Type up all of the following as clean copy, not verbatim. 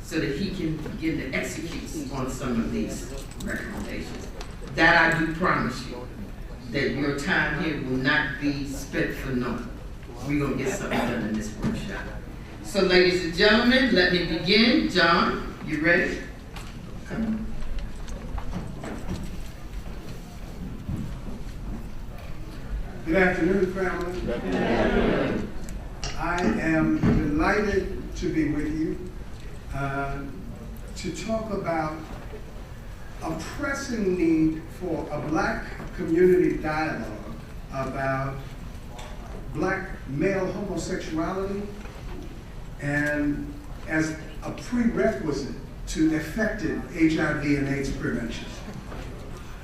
so that he can begin to execute on some of these recommendations. That I do promise you, that your time here will not be spent for naught. We're going to get something done in this workshop. So ladies and gentlemen, let me begin. John, you ready? Come on. Good afternoon, family. Good afternoon. I am delighted to be with you to talk about a pressing need for a Black community dialogue about Black male homosexuality and as a prerequisite to effective HIV and AIDS prevention.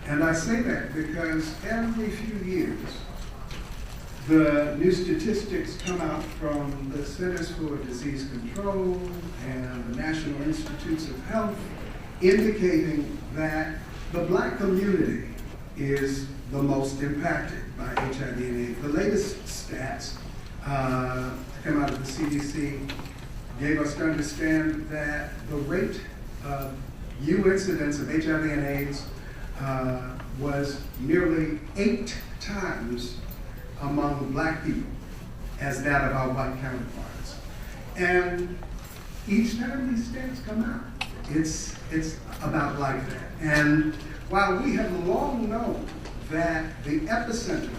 And I say that because every few years, the new statistics come out from the Centers for Disease Control and the National Institutes of Health indicating that the Black community is the most impacted by HIV and AIDS. The latest stats came out of the CDC gave us to understand that the rate of new incidence of HIV and AIDS was nearly 8 times among Black people as that of our white counterparts. And each time these stats come out, it's about like that. And while we have long known that the epicenter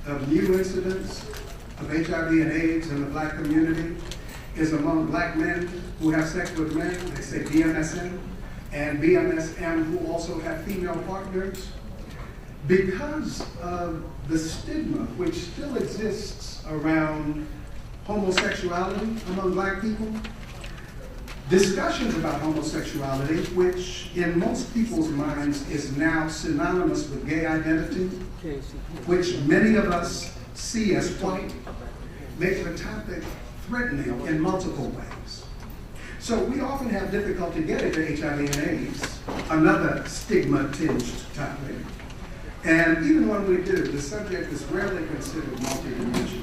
of new incidents of HIV and AIDS in the Black community is among Black men who have sex with men, they say BMSM, and BMSM who also have female partners, because of the stigma which still exists around homosexuality among Black people, discussions about homosexuality, which in most people's minds is now synonymous with gay identity, which many of us see as white, make the topic threatening in multiple ways. So we often have difficulty getting to HIV and AIDS, another stigma-tinged topic. And even when we do, the subject is rarely considered multidimensionally.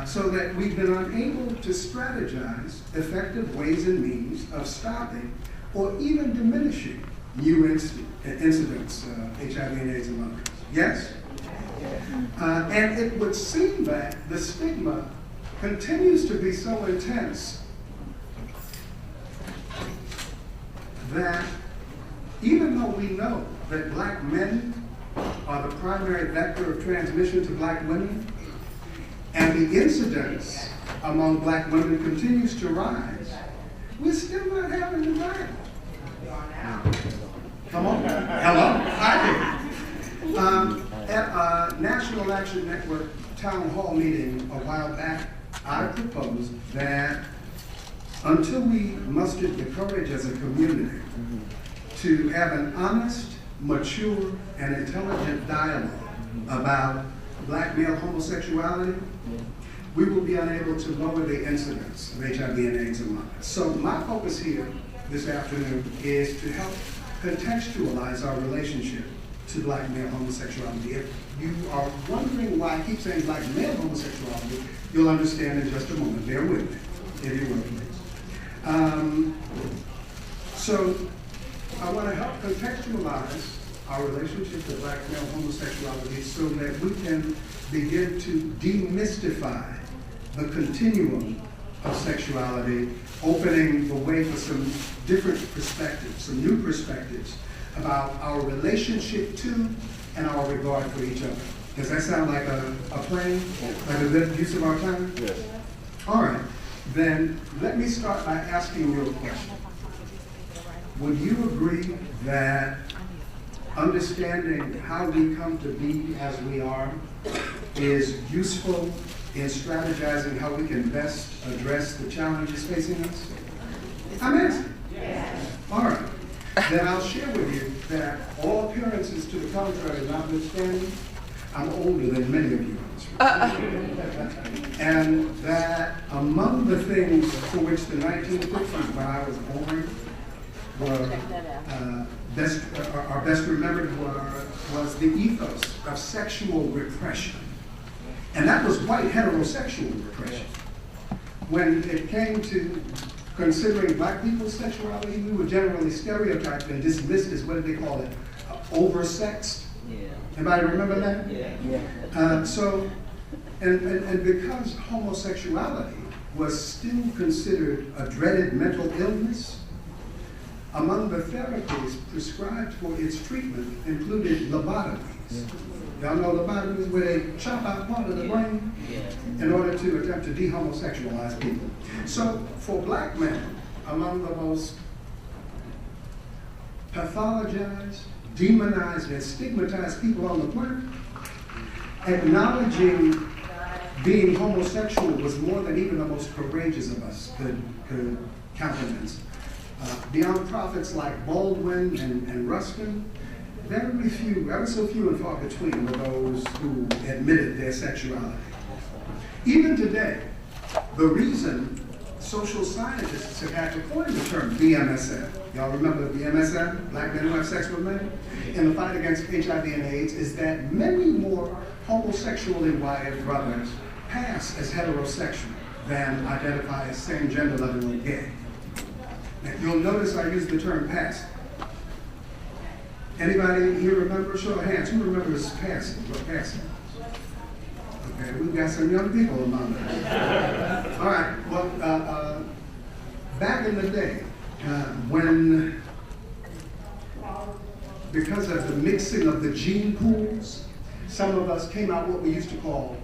So that we've been unable to strategize effective ways and means of stopping or even diminishing new incidents of HIV and AIDS among us. Yes? And it would seem that the stigma continues to be so intense that even though we know that Black men are the primary vector of transmission to Black women, and the incidence among Black women continues to rise, we're still not having the dialogue. Come on. Hello? Hi there. At a National Action Network town hall meeting a while back, I proposed that until we mustered the courage as a community to have an honest, mature, and intelligent dialogue about Black male homosexuality, we will be unable to lower the incidence of HIV and AIDS among us. So my focus here this afternoon is to help contextualize our relationship to Black male homosexuality. If you are wondering why I keep saying Black male homosexuality, you'll understand in just a moment. Bear with me, if you will, please. So I want to help contextualize our relationship to Black male homosexuality so that we can begin to demystify the continuum of sexuality, opening the way for some different perspectives, some new perspectives about our relationship to and our regard for each other. Does that sound like a plan? Like a good use of our time? Yes. All right. Then let me start by asking you a question. Would you agree that understanding how we come to be as we are is useful in strategizing how we can best address the challenges facing us? I'm asking. Yes. All right. Then I'll share with you that all appearances to the contrary notwithstanding, I'm older than many of you. And that among the things for which the 1950s, when I was born, are best remembered was the ethos of sexual repression. And that was white heterosexual repression. When it came to considering black people's sexuality, we were generally stereotyped and dismissed as, what did they call it, oversexed. Yeah. Anybody remember that? Yeah. And because homosexuality was still considered a dreaded mental illness, among the therapies prescribed for its treatment included lobotomies. Y'all know lobotomies, where they chop out part of the brain in order to attempt to dehomosexualize people. So for black men, among the most pathologized, demonized, and stigmatized people on the planet, acknowledging being homosexual was more than even the most courageous of us could countenance. Beyond prophets like Baldwin and Ruskin, very few, ever so few and far between were those who admitted their sexuality. Even today, the reason social scientists have had to coin the term BMSM, y'all remember BMSM, black men who have sex with men, in the fight against HIV and AIDS, is that many more homosexually wired brothers pass as heterosexual than identify as same gender loving or gay. Now, you'll notice I use the term pass. Anybody here remember? Show of hands. Who remembers passing? What passing? Okay, we've got some young people among us. All right. Well, back in the day, when, because of the mixing of the gene pools, some of us came out what we used to call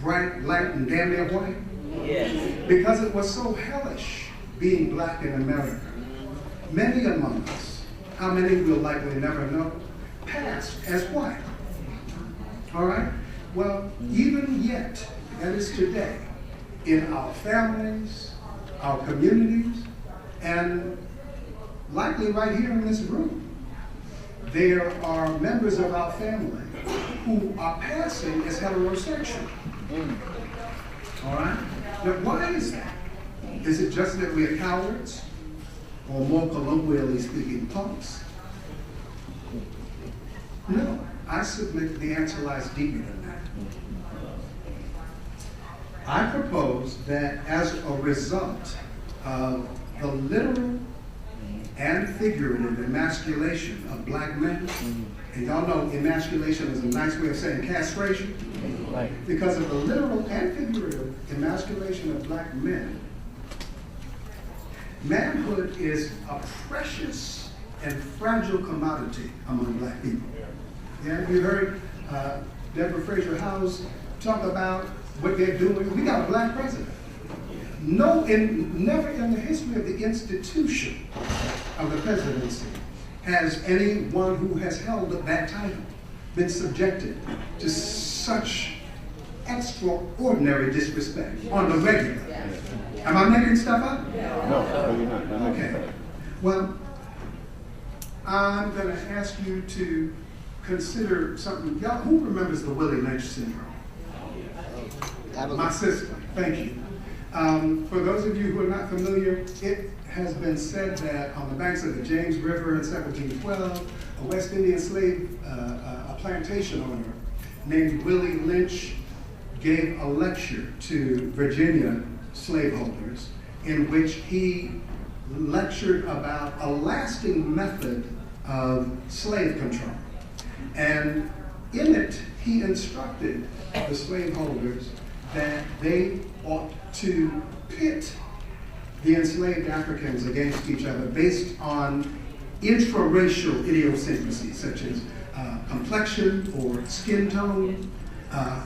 bright, light, and damn near white. Yes. Because it was so hellish being black in America. Many among us, how many we'll likely never know, passed as white. All right? Well, even yet, that is today, in our families, our communities, and likely right here in this room, there are members of our family who are passing as heterosexual. All right? Now, why is that? Is it just that we're cowards? Or more colloquially speaking, punks? No, I submit the answer lies deeper than that. I propose that as a result of the literal and figurative emasculation of black men, and y'all know emasculation is a nice way of saying castration, because of the literal and figurative emasculation of black men, manhood is a precious and fragile commodity among black people. Yeah, you heard Deborah Fraser Howes talk about what they're doing. We got a black president. Never in the history of the institution of the presidency has anyone who has held that title been subjected to such extraordinary disrespect on the regular. Am I making stuff up? No, you're not. Okay. Well, I'm going to ask you to consider something. Y'all, who remembers the Willie Lynch syndrome? My sister. Thank you. For those of you who are not familiar, it has been said that on the banks of the James River in 1712, a West Indian slave, a plantation owner named Willie Lynch, gave a lecture to Virginia slaveholders in which he lectured about a lasting method of slave control. And in it, he instructed the slaveholders that they ought to pit the enslaved Africans against each other based on intraracial idiosyncrasies such as complexion or skin tone,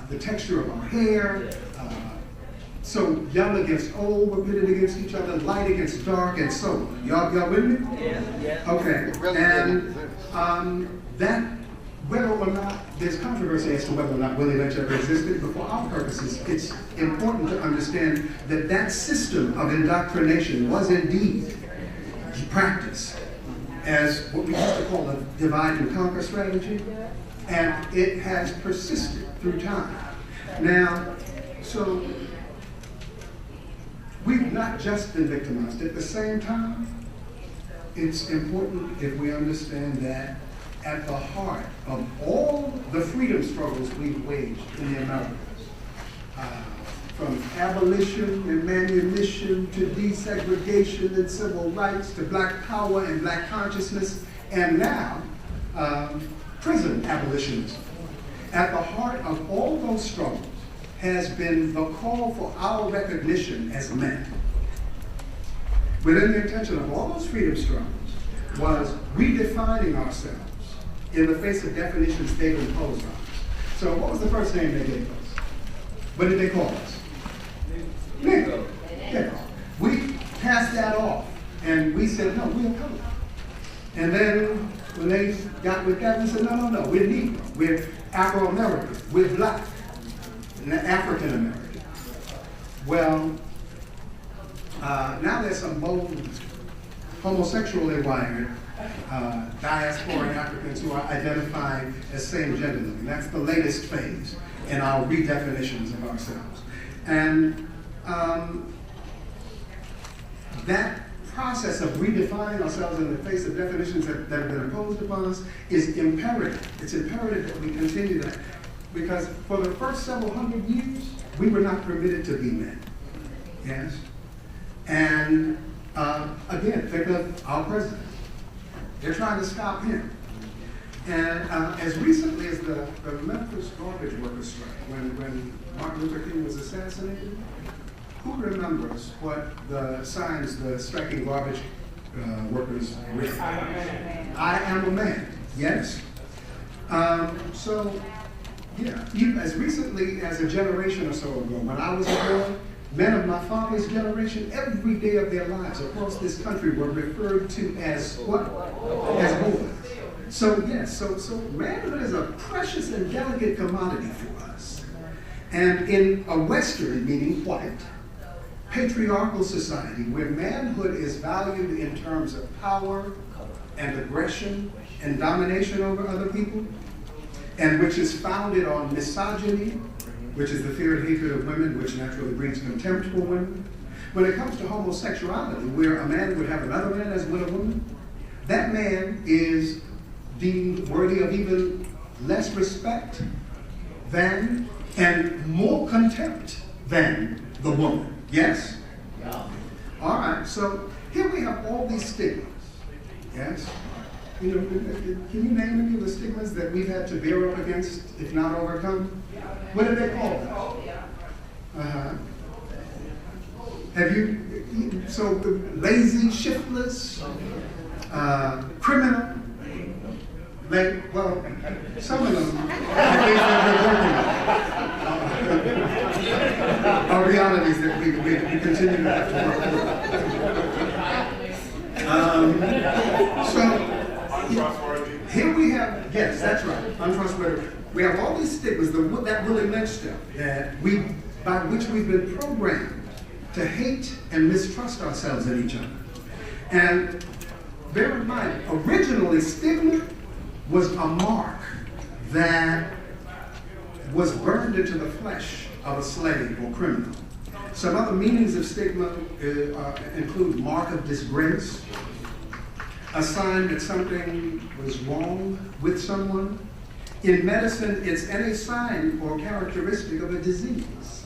the texture of our hair. So young against old were pitted against each other, light against dark, and so on. Y'all with me? Yeah. Okay. And that, whether or not, there's controversy as to whether or not Willie Lynch ever existed, but for our purposes, it's important to understand that that system of indoctrination was indeed practiced as what we used to call a divide and conquer strategy, and it has persisted through time. Now, so we've not just been victimized. At the same time, it's important if we understand that at the heart of all the freedom struggles we've waged in the Americas, from abolition and manumission to desegregation and civil rights to black power and black consciousness, and now prison abolitionism. At the heart of all those struggles has been the call for our recognition as men. Within the intention of all those freedom struggles was redefining ourselves in the face of definitions they've imposed on us. So what was the first name they gave us? What did they call us? Negro. Yeah. We passed that off and we said, no, we're colored. And then when they got with that, we said, no, we're Negro. We're Afro-American. We're black. African-American. Well, now there's some bold, homosexually wired diasporic Africans who are identifying as same-gender living. That's the latest phase in our redefinitions of ourselves. And that process of redefining ourselves in the face of definitions that have been imposed upon us is imperative. It's imperative that we continue that, because for the first several hundred years, we were not permitted to be men. Yes? And again, think of our president. They're trying to stop him. And as recently as the Memphis garbage workers strike, when Martin Luther King was assassinated, who remembers what the signs the striking garbage workers read? I am a man. Yes. So, yeah, even as recently as a generation or so ago, when I was a boy, men of my father's generation, every day of their lives across this country were referred to as what? As boys. So yes, so manhood is a precious and delicate commodity for us. And in a Western, meaning white, patriarchal society, where manhood is valued in terms of power and aggression and domination over other people, and which is founded on misogyny, which is the fear and hatred of women, which naturally breeds contempt for women. When it comes to homosexuality, where a man would have another man as would a woman, that man is deemed worthy of even less respect than and more contempt than the woman. Yes? Yeah. All right, so here we have all these stigmas. Yes? You know, can you name any of the stigmas that we've had to bear up against, if not overcome? What do they call them? Have you, so lazy, shiftless, criminal, well, some of them, at least they're working are realities that we continue to have to work through. Untrustworthy. Here we have, yes, that's right, untrustworthy. We have all these stigmas, that Willie Lynch stuff, by which we've been programmed to hate and mistrust ourselves and each other. And bear in mind, originally stigma was a mark that was burned into the flesh of a slave or criminal. Some other meanings of stigma include mark of disgrace, a sign that something was wrong with someone. In medicine, it's any sign or characteristic of a disease.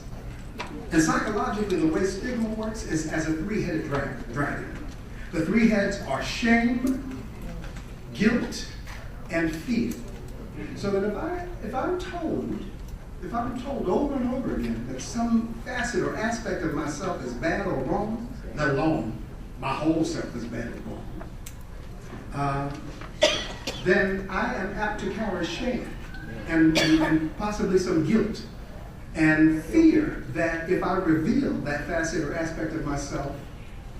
And psychologically, the way stigma works is as a three-headed dragon. The three heads are shame, guilt, and fear. So that if I'm told over and over again that some facet or aspect of myself is bad or wrong, let alone my whole self is bad or wrong, then I am apt to carry shame and possibly some guilt and fear that if I reveal that facet or aspect of myself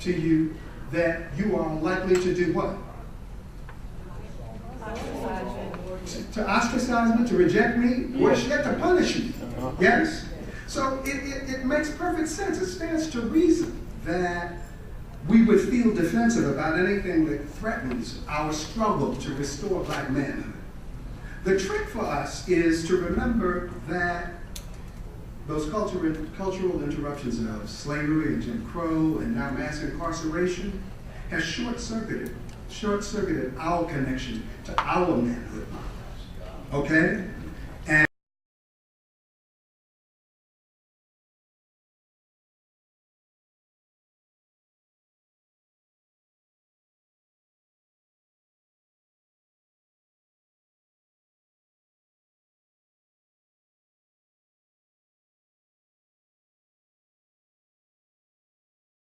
to you, that you are likely to do what? To ostracize me, to reject me, worse yet, to punish me. Yes? So it makes perfect sense. It stands to reason that we would feel defensive about anything that threatens our struggle to restore black manhood. The trick for us is to remember that those cultural interruptions of slavery and Jim Crow and now mass incarceration has short-circuited our connection to our manhood models. Okay?